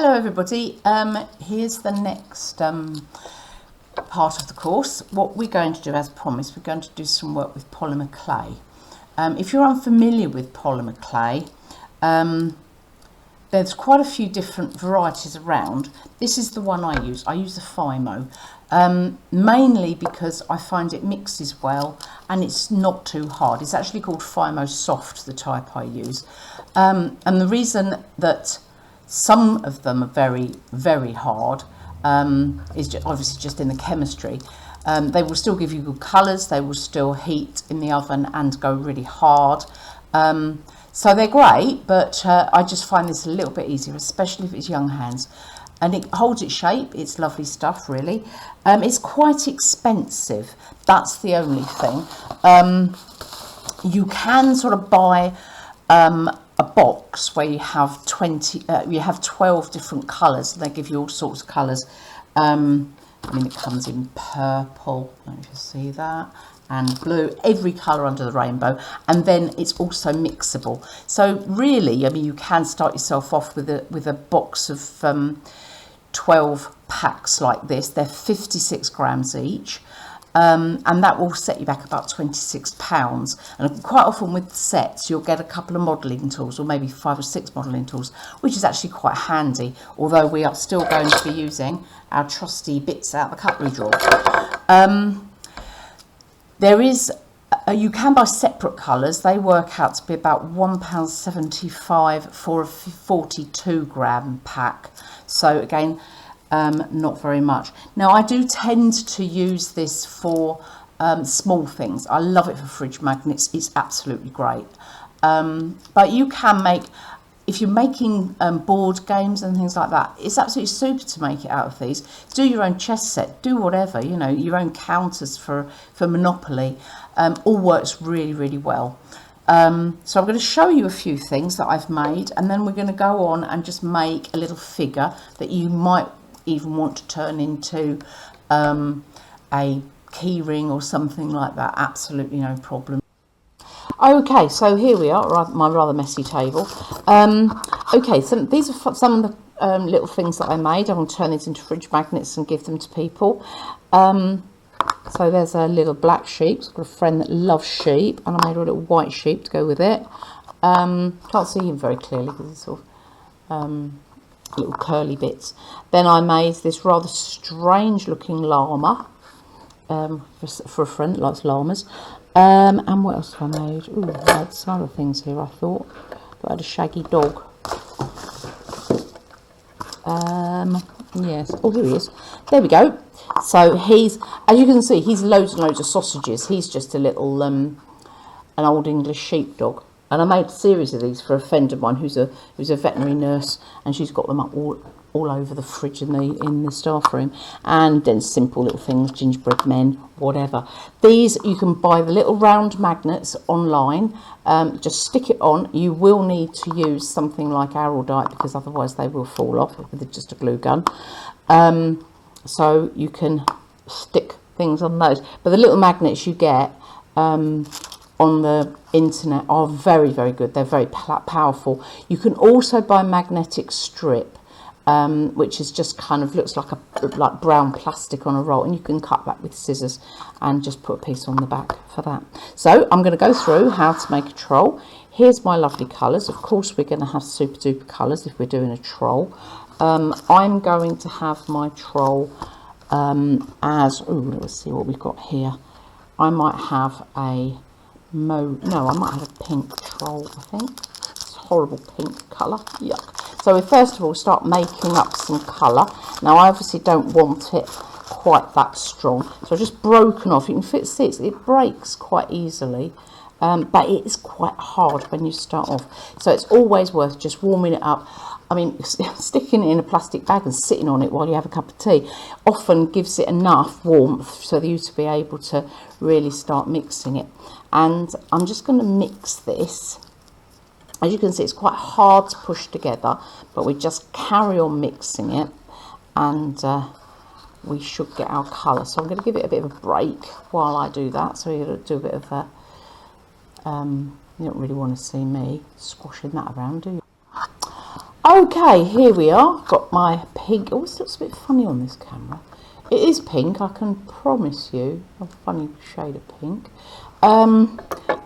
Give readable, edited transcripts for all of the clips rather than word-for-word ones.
Hello everybody, here's the next part of the course. What we're going to do, as promised, we're going to do some work with polymer clay. If you're unfamiliar with polymer clay, there's quite a few different varieties around. This is the one I use the FIMO, mainly because I find it mixes well and it's not too hard. It's actually called FIMO Soft, the type I use, and the reason that some of them are very, very hard is obviously just in the chemistry. They will still give you good colours, they will still heat in the oven and go really hard. So they're great, but I just find this a little bit easier, especially if it's young hands. And it holds its shape, it's lovely stuff really. It's quite expensive, that's the only thing. You can sort of buy a box where you have 12 different colours, and they give you all sorts of colours. I mean, it comes in purple, I don't know if you see that, and blue, every colour under the rainbow, and then it's also mixable. So really, I mean, you can start yourself off with a box of 12 packs like this. They're 56 grams each. And that will set you back about £26. And quite often with sets you'll get a couple of modelling tools, or maybe 5 or 6 modelling tools, which is actually quite handy, although we are still going to be using our trusty bits out the cutlery drawer. You can buy separate colours. They work out to be about £1.75 for a 42 gram pack, so again, not very much. Now I do tend to use this for small things. I love it for fridge magnets, it's absolutely great. But you can make, if you're making board games and things like that, it's absolutely super to make it out of these. Do your own chess set, do whatever, you know, your own counters for Monopoly, all works really, really well. So I'm going to show you a few things that I've made, and then we're going to go on and just make a little figure that you might even want to turn into a key ring or something like that. Absolutely no problem. Okay, so here we are, my rather messy table. Okay, so these are some of the little things that I made. I'm going to turn these into fridge magnets and give them to people. So there's a little black sheep. I've got a friend that loves sheep, and I made a little white sheep to go with it. Can't see him very clearly because it's sort of little curly bits. Then I made this rather strange looking llama for a friend that likes llamas. And what else have I made? Ooh, I had some other things here. I thought I had a shaggy dog. Yes, oh, here he is. There we go. So he's, as you can see, he's loads and loads of sausages. He's just a little an old English sheepdog. And I made a series of these for a friend of mine who's a veterinary nurse, and she's got them up all over the fridge in the staff room. And then simple little things, gingerbread men, whatever. These you can buy the little round magnets online. Just stick it on. You will need to use something like Araldite because otherwise they will fall off with just a glue gun. So you can stick things on those. But the little magnets you get on the internet are very, very good. They're very powerful. You can also buy magnetic strip, which is just kind of looks like brown plastic on a roll, and you can cut that with scissors and just put a piece on the back for that. So I'm going to go through how to make a troll. Here's my lovely colours. Of course we're going to have super duper colours if we're doing a troll. I'm going to have my troll let's see what we've got here. I might have I might have a pink troll, I think. It's a horrible pink colour, yuck. So we first of all start making up some colour. Now I obviously don't want it quite that strong, so I've just broken off. You can see it breaks quite easily, but it is quite hard when you start off. So it's always worth just warming it up. I mean, sticking it in a plastic bag and sitting on it while you have a cup of tea often gives it enough warmth so that you to be able to really start mixing it. And I'm just going to mix this. As you can see, it's quite hard to push together, but we just carry on mixing it, and we should get our colour. So I'm going to give it a bit of a break while I do that. So you're going to do a bit of a, you don't really want to see me squashing that around, do you? Okay, here we are. Got my pink. Oh, it looks a bit funny on this camera. It is pink, I can promise you. A funny shade of pink. And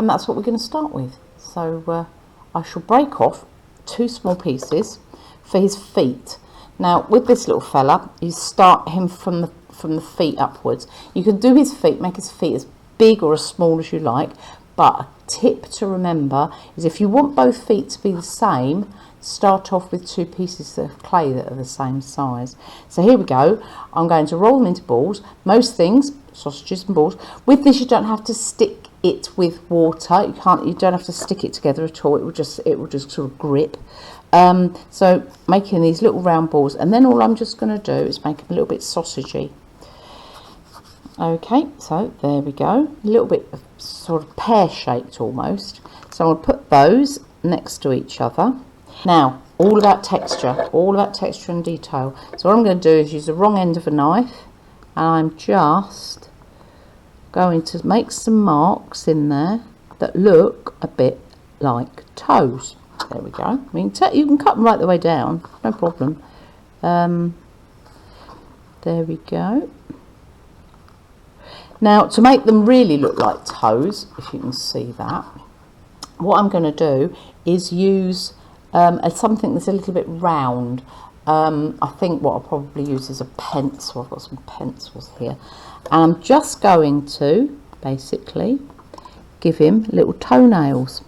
that's what we're going to start with. So I shall break off 2 small pieces for his feet. Now, with this little fella, you start him from the feet upwards. You can do his feet, make his feet as big or as small as you like. But a tip to remember is if you want both feet to be the same, start off with 2 pieces of clay that are the same size. So here we go. I'm going to roll them into balls. Most things, sausages and balls. With this, you don't have to stick it with water. You don't have to stick it together at all. It will just sort of grip. So making these little round balls, and then all I'm just going to do is make them a little bit sausagey. Okay, so there we go. A little bit of sort of pear-shaped almost. So I'll put those next to each other. Now, all about texture and detail. So what I'm going to do is use the wrong end of a knife, and I'm just going to make some marks in there that look a bit like toes. There we go. I mean, you can cut them right the way down, no problem. There we go. Now, to make them really look like toes, if you can see that, what I'm going to do is use something that's a little bit round. I think what I'll probably use is a pencil. I've got some pencils here. And I'm just going to basically give him little toenails.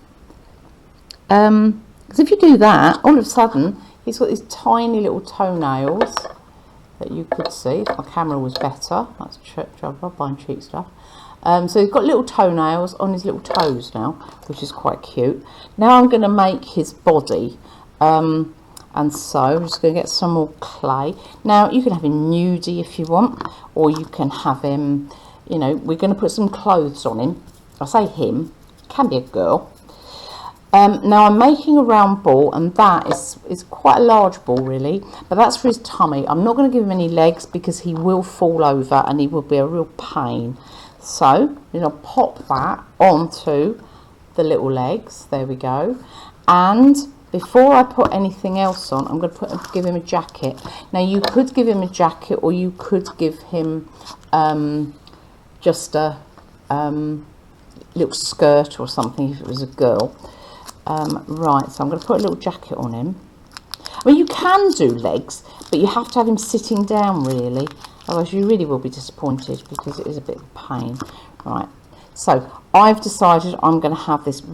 Because if you do that, all of a sudden, he's got these tiny little toenails that you could see if my camera was better. That's trouble buying cheap stuff. So he's got little toenails on his little toes now, which is quite cute. Now I'm going to make his body, and so I'm just going to get some more clay. Now you can have him nudie if you want, or you can have him, you know, we're going to put some clothes on him. I say him, can be a girl. Now I'm making a round ball, and that is quite a large ball really, but that's for his tummy. I'm not going to give him any legs because he will fall over and he will be a real pain. So I'll pop that onto the little legs. There we go. And before I put anything else on, I'm going to give him a jacket. Now you could give him a jacket, or you could give him just a little skirt or something if it was a girl. Right, so I'm going to put a little jacket on him. Well, you can do legs, but you have to have him sitting down really, otherwise you really will be disappointed because it is a bit of a pain. Right, so I've decided I'm going to have this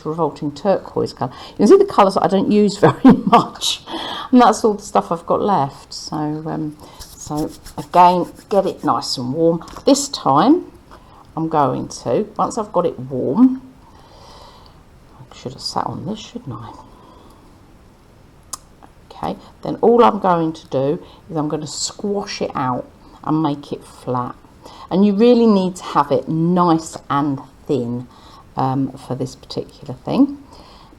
revolting turquoise colour. You can see the colours that I don't use very much, and that's all the stuff I've got left. So, so again, get it nice and warm. This time I'm going to, once I've got it warm, should have sat on this, shouldn't I? Okay, then all I'm going to do is I'm going to squash it out and make it flat. And you really need to have it nice and thin for this particular thing,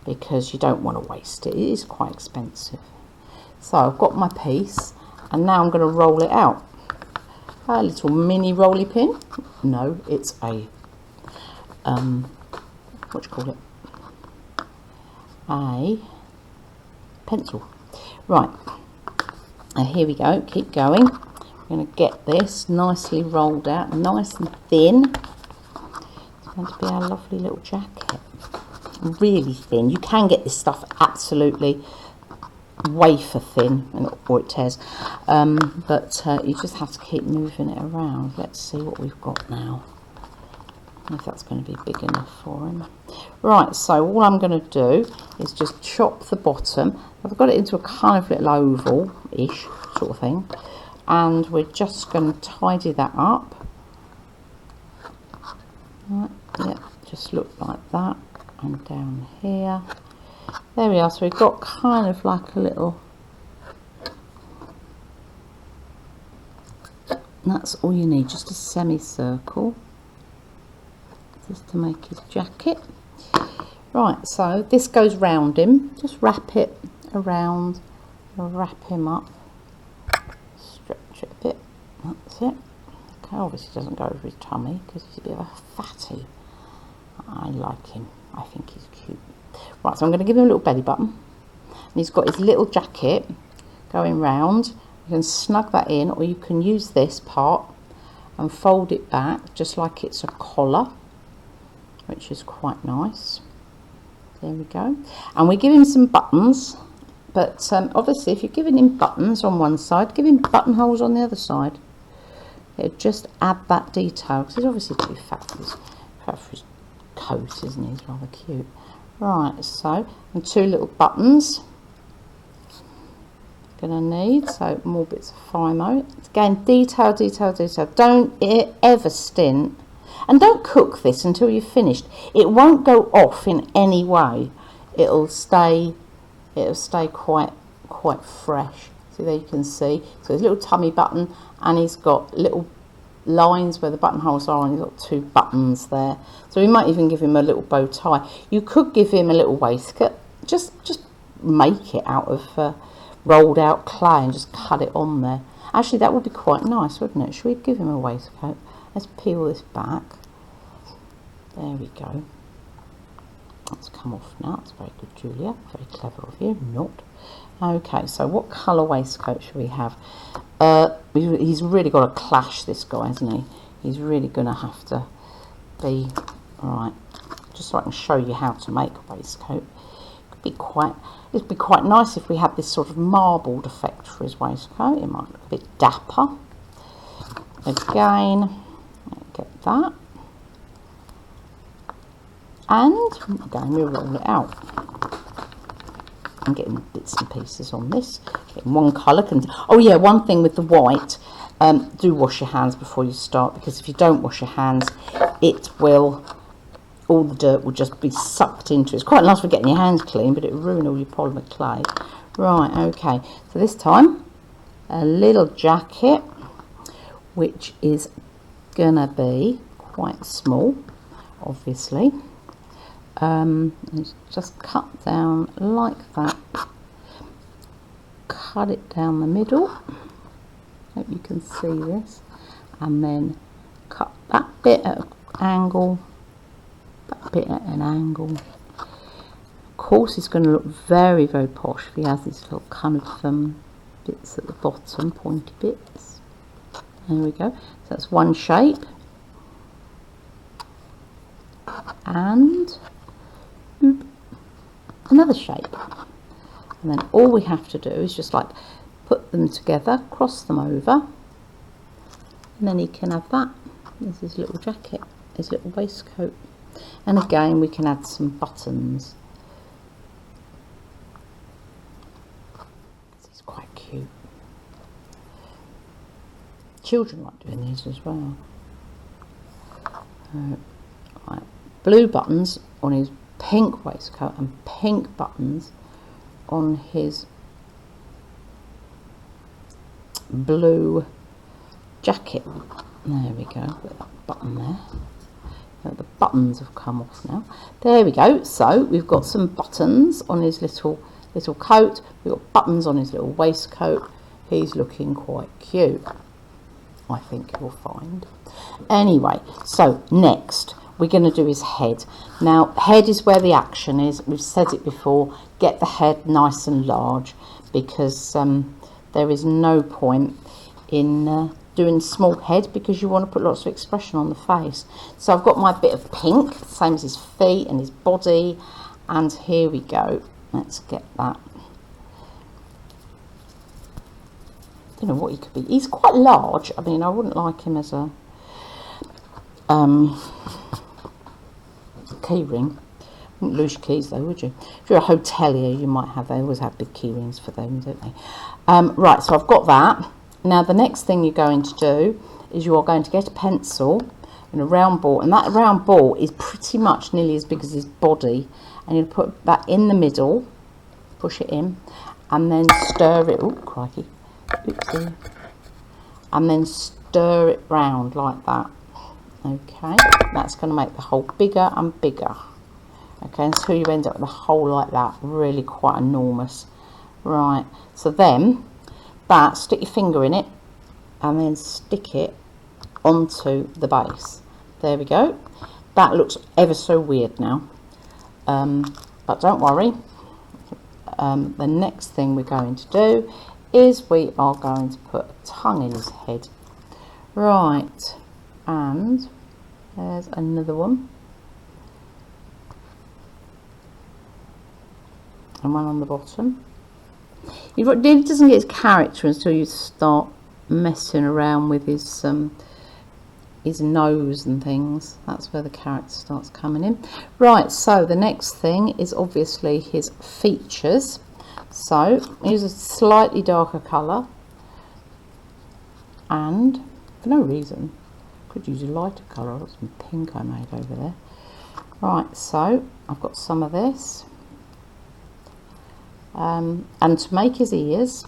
because you don't want to waste it. It is quite expensive. So I've got my piece, and now I'm going to roll it out. A little mini rolly pin. No, it's a what do you call it? A pencil. Right, here we go, keep going. I'm going to get this nicely rolled out, nice and thin. It's going to be our lovely little jacket. Really thin. You can get this stuff absolutely wafer thin, or it tears, but you just have to keep moving it around. Let's see what we've got now, if that's going to be big enough for him. Right, so all I'm going to do is just chop the bottom. I've got it into a kind of little oval-ish sort of thing, and we're just going to tidy that up. Right, yeah, just look like that, and down here. There we are, so we've got kind of like a little, that's all you need, just a semicircle, just to make his jacket. Right, so this goes round him, just wrap it around, wrap him up, stretch it a bit, that's it. Okay, obviously it doesn't go over his tummy because he's a bit of a fatty. I like him, I think he's cute. Right, so I'm going to give him a little belly button, And he's got his little jacket going round. You can snug that in, or you can use this part and fold it back just like it's a collar, which is quite nice. There we go. And we give him some buttons, but obviously if you're giving him buttons on one side, give him buttonholes on the other side. It'll just add that detail, because he's obviously too fat for his coat, isn't he? He's rather cute. Right, so, and 2 little buttons gonna need, so more bits of Fimo. Again, detail, detail, detail. Don't ever stint, and don't cook this until you've finished. It won't go off in any way. It'll stay quite fresh. So there you can see. So his little tummy button, and he's got little lines where the buttonholes are, and he's got 2 buttons there. So we might even give him a little bow tie. You could give him a little waistcoat. Just make it out of rolled out clay and just cut it on there. Actually, that would be quite nice, wouldn't it? Should we give him a waistcoat? Let's peel this back. There we go. That's come off now. That's very good, Julia. Very clever of you. Not. Okay, so what colour waistcoat should we have? He's really got to clash, this guy, hasn't he? He's really going to have to be... Right, just so I can show you how to make a waistcoat. It'd be quite nice if we had this sort of marbled effect for his waistcoat. It might look a bit dapper. Again, get that. And again, we roll it out. I'm getting bits and pieces on this. Getting one colour. Oh yeah, one thing with the white, do wash your hands before you start, because if you don't wash your hands, it will... all the dirt will just be sucked into it. It's quite nice for getting your hands clean, but it will ruin all your polymer clay. Right, okay. So this time, a little jacket, which is gonna be quite small, obviously. It's just cut down like that. Cut it down the middle. Hope you can see this. And then cut that bit at an angle. That bit at an angle. Of course, it's going to look very, very posh if he has these little kind of bits at the bottom, pointy bits. There we go. So that's one shape. And another shape. And then all we have to do is just like put them together, cross them over, and then he can have that. There's his little jacket, his little waistcoat. And again, we can add some buttons. This is quite cute. Children like doing these as well. Right. Blue buttons on his pink waistcoat and pink buttons on his blue jacket. There we go. Put that button there. The buttons have come off now. There we go. So we've got some buttons on his little coat. We've got buttons on his little waistcoat. He's looking quite cute, I think you'll find. Anyway, so next we're going to do his head. Now, head is where the action is. We've said it before. Get the head nice and large, because there is no point in doing small head, because you want to put lots of expression on the face. So I've got my bit of pink, same as his feet and his body, and here we go. Let's get that. Don't know what he could be. He's quite large. I mean, I wouldn't like him as a key ring. Wouldn't lose your keys though, would you? If you're a hotelier, you might have. They always have big key rings for them, don't they? Right, so I've got that. Now the next thing you're going to do is you are going to get a pencil and a round ball, and that round ball is pretty much nearly as big as his body, and you put that in the middle, push it in, and then stir it. Oh crikey! Oopsie. And then stir it round like that. Okay, that's going to make the hole bigger and bigger. Okay, until you end up with a hole like that, really quite enormous. Right, so then stick your finger in it and then stick it onto the base. There we go. That looks ever so weird now, but don't worry. the next thing we're going to do is we are going to put a tongue in his head. Right, and there's another one. And one on the bottom. It really doesn't get his character until you start messing around with his nose and things. That's where the character starts coming in. Right, so the next thing is obviously his features. So use a slightly darker colour, and for no reason could use a lighter colour. I've got some pink I made over there. Right, so I've got some of this. And to make his ears,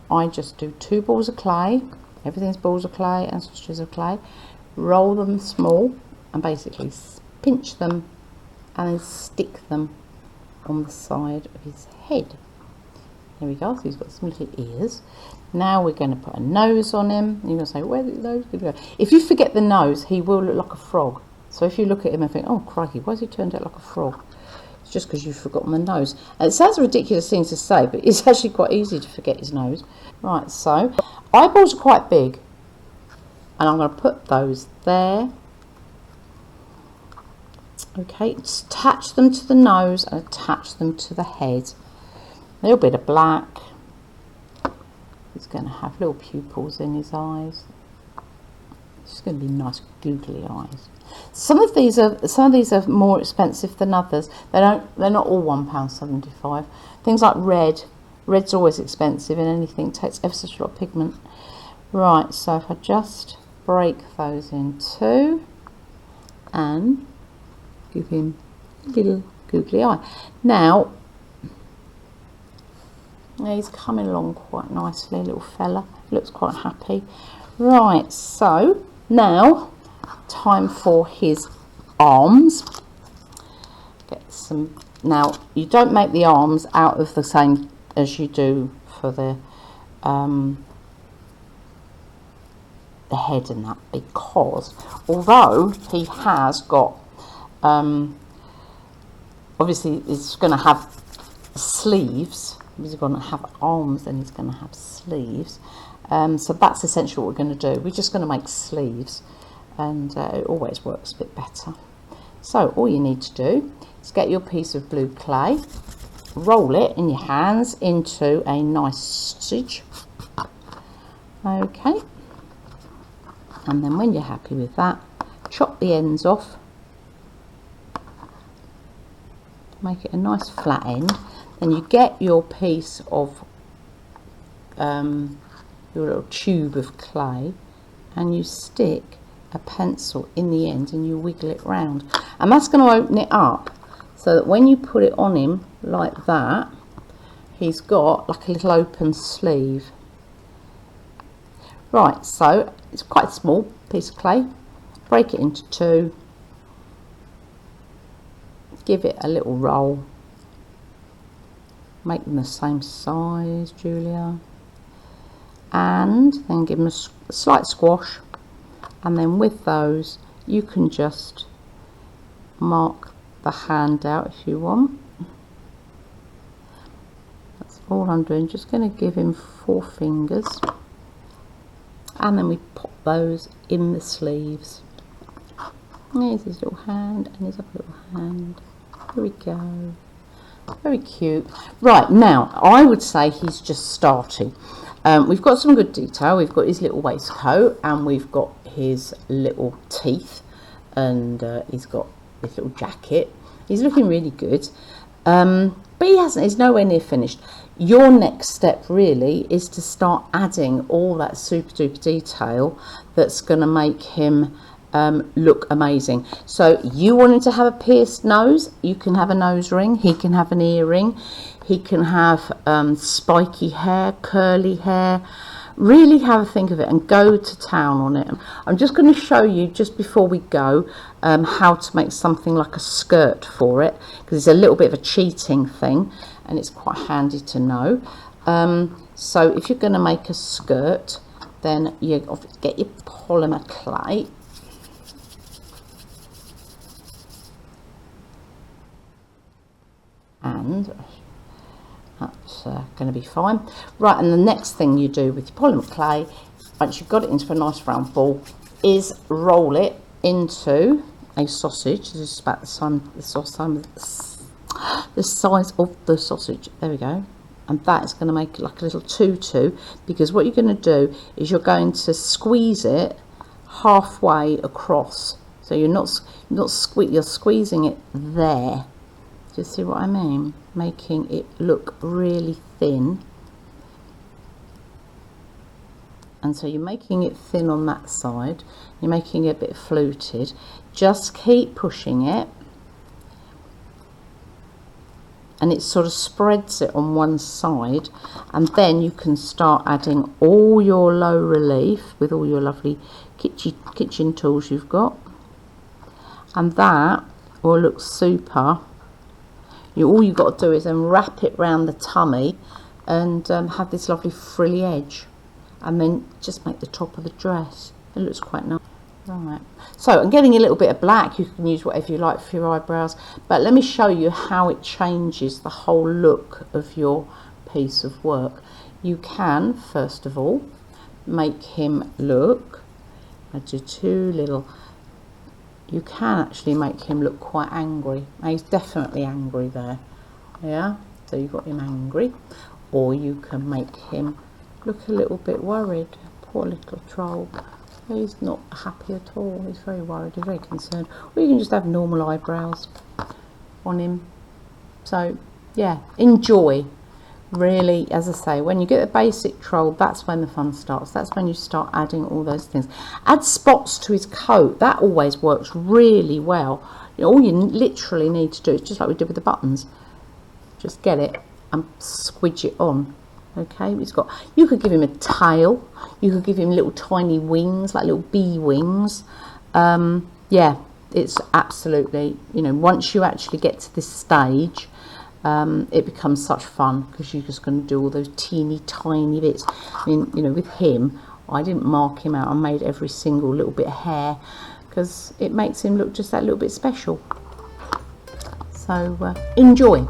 I just do 2 balls of clay. Everything's balls of clay and sausages of clay. Roll them small and basically pinch them and then stick them on the side of his head. There we go. So he's got some little ears. Now we're going to put a nose on him. You're going to say, where's the nose going to go? If you forget the nose, he will look like a frog. So if you look at him and think, oh crikey, why has he turned out like a frog? Just because you've forgotten the nose. And it sounds a ridiculous thing to say, but it's actually quite easy to forget his nose. Right, so eyeballs are quite big, and I'm going to put those there. Okay, attach them to the nose and attach them to the head. A little bit of black. He's going to have little pupils in his eyes. It's going to be nice googly eyes. Some of these are more expensive than others. They're not all £1.75. Things like red's always expensive, and anything takes ever such a lot of pigment. Right, so if I just break those in 2 and give him a little googly eye. Now he's coming along quite nicely, little fella. Looks quite happy. Right, so now time for his arms. Get some. Now you don't make the arms out of the same as you do for the head and that, because although he has got obviously he's going to have sleeves, he's going to have arms, and he's going to have sleeves, so that's essentially what we're going to do. We're just going to make sleeves, and it always works a bit better. So all you need to do is get your piece of blue clay, roll it in your hands into a nice sausage. Okay, and then when you're happy with that, chop the ends off, make it a nice flat end. Then you get your piece of your little tube of clay, and you stick a pencil in the end and you wiggle it round, and that's going to open it up so that when you put it on him like that, he's got like a little open sleeve. Right, so it's quite a small piece of clay. Break it into 2, give it a little roll, make them the same size, Julia, and then give them a slight squash. And then with those, you can just mark the hand out if you want. That's all I'm doing. Just going to give him 4 fingers. And then we pop those in the sleeves. There's his little hand and his other little hand. There we go. Very cute. Right, now, I would say he's just starting. We've got some good detail. We've got his little waistcoat, and we've got his little teeth, and he's got his little jacket. He's looking really good, but he's nowhere near finished. Your next step really is to start adding all that super duper detail that's going to make him look amazing. So you want him to have a pierced nose, you can have a nose ring, he can have an earring, he can have spiky hair, curly hair. Really have a think of it and go to town on it. I'm just going to show you just before we go how to make something like a skirt for it, because it's a little bit of a cheating thing and it's quite handy to know. So if you're going to make a skirt, then you get your polymer clay, and That's going to be fine. Right, and the next thing you do with your polymer clay, once you've got it into a nice round ball, is roll it into a sausage. This is about the size of the sausage. There we go. And that is going to make like a little tutu, because what you're going to do is you're going to squeeze it halfway across. So you're squeezing it there. Do you see what I mean? Making it look really thin. And so you're making it thin on that side. You're making it a bit fluted. Just keep pushing it. And it sort of spreads it on one side. And then you can start adding all your low relief with all your lovely kitchen tools you've got. And that will look super. All you've got to do is then wrap it round the tummy and have this lovely frilly edge, and then just make the top of the dress. It looks quite nice. Right, so I'm getting a little bit of black. You can use whatever you like for your eyebrows, but let me show you how it changes the whole look of your piece of work. You can, first of all, make him look, I do two little, you can actually make him look quite angry. Now, he's definitely angry there, yeah, so you've got him angry. Or you can make him look a little bit worried. Poor little troll, he's not happy at all, he's very worried, he's very concerned. Or you can just have normal eyebrows on him. So yeah, enjoy. Really, as I say, when you get the basic troll, that's when the fun starts. That's when you start adding all those things. Add spots to his coat. That always works really well. You know, all you literally need to do is just like we did with the buttons. Just get it and squidge it on. Okay, he's got. You could give him a tail. You could give him little tiny wings, like little bee wings. Yeah, it's absolutely. You know, once you actually get to this stage, it becomes such fun, because you're just going to do all those teeny tiny bits. I mean, you know, with him, I didn't mark him out. I made every single little bit of hair, because it makes him look just that little bit special. So enjoy.